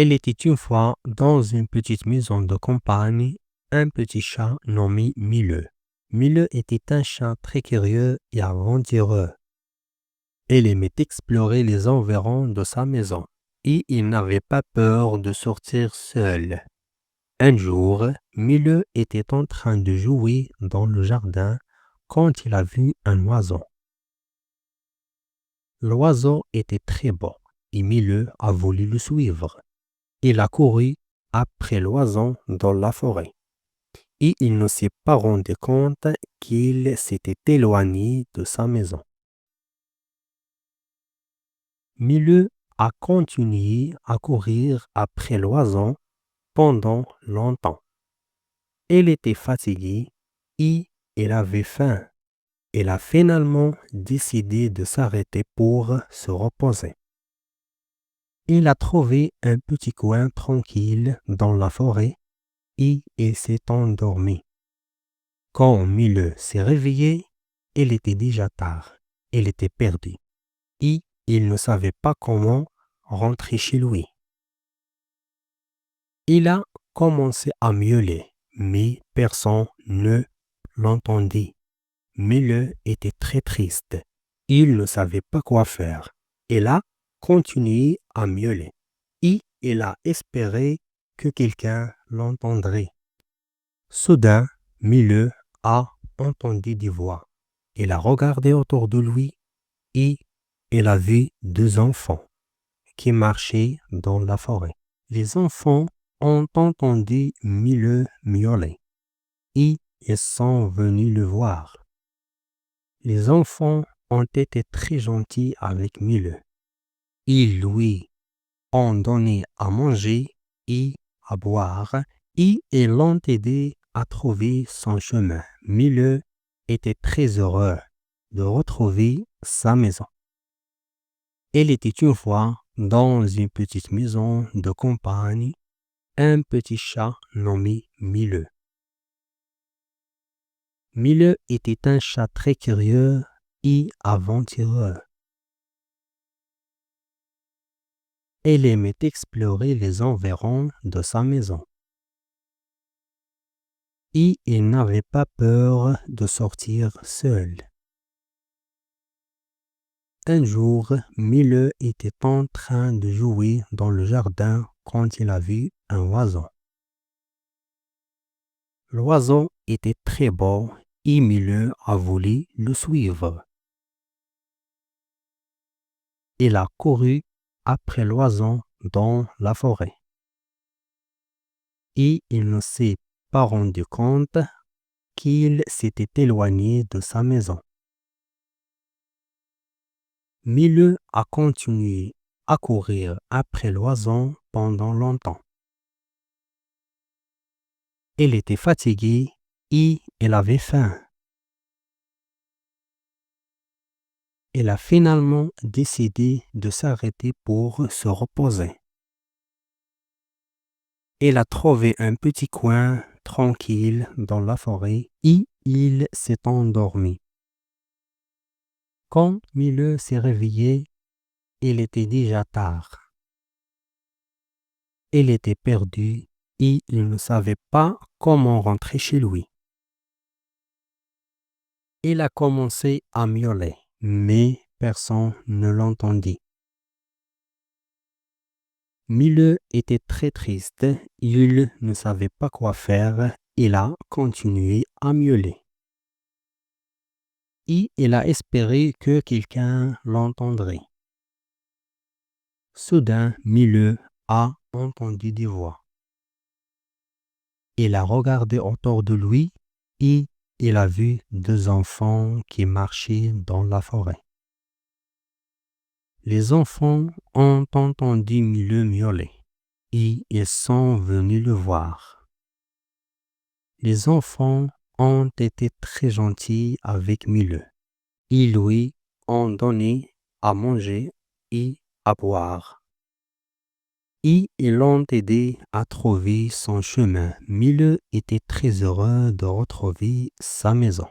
Il était une fois dans une petite maison de campagne un petit chat nommé Mileux. Mileux était un chat très curieux et aventureux. Il aimait explorer les environs de sa maison et il n'avait pas peur de sortir seul. Un jour, Mileux était en train de jouer dans le jardin quand il a vu un oiseau. L'oiseau était très beau et Mileux a voulu le suivre. Il a couru après l'oiseau dans la forêt et il ne s'est pas rendu compte qu'il s'était éloigné de sa maison. Mileux a continué à courir après l'oiseau pendant longtemps. Il était fatigué et il avait faim. Il a finalement décidé de s'arrêter pour se reposer. Il a trouvé un petit coin tranquille dans la forêt et il s'est endormi. Quand Mileux s'est réveillé, il était déjà tard. Il était perdu et il ne savait pas comment rentrer chez lui. Il a commencé à miauler, mais personne ne l'entendait. Mileux était très triste. Il ne savait pas quoi faire. Il a continué à miauler et il a espéré que quelqu'un l'entendrait. Soudain, Mileux a entendu des voix. Il a regardé autour de lui et il a vu deux enfants qui marchaient dans la forêt. Les enfants ont entendu Mileux miauler et ils sont venus le voir. Les enfants ont été très gentils avec Mileux. Ils lui ont donné à manger et à boire et ils l'ont aidé à trouver son chemin. Mileux était très heureux de retrouver sa maison. Il était une fois dans une petite maison de campagne, un petit chat nommé Mileux. Mileux était un chat très curieux et aventureux. Il aimait explorer les environs de sa maison. Et il n'avait pas peur de sortir seul. Un jour, Mileux était en train de jouer dans le jardin quand il a vu un oiseau. L'oiseau était très beau et Mileux a voulu le suivre. Il a couru après l'oiseau dans la forêt. Et il ne s'est pas rendu compte qu'il s'était éloigné de sa maison. Mileux a continué à courir après l'oiseau pendant longtemps. Il était fatigué et il avait faim. Il a finalement décidé de s'arrêter pour se reposer. Il a trouvé un petit coin tranquille dans la forêt et il s'est endormi. Quand Mileux s'est réveillé, il était déjà tard. Il était perdu et il ne savait pas comment rentrer chez lui. Il a commencé à miauler, mais personne ne l'entendit. Mileux était très triste, il ne savait pas quoi faire, il a continué à miauler. Et il a espéré que quelqu'un l'entendrait. Soudain, Mileux a entendu des voix. Il a regardé autour de lui et il a vu deux enfants qui marchaient dans la forêt. Les enfants ont entendu Mileux miauler et ils sont venus le voir. Les enfants ont été très gentils avec Mileux. Ils lui ont donné à manger et à boire. Et ils l'ont aidé à trouver son chemin. Mileux était très heureux de retrouver sa maison.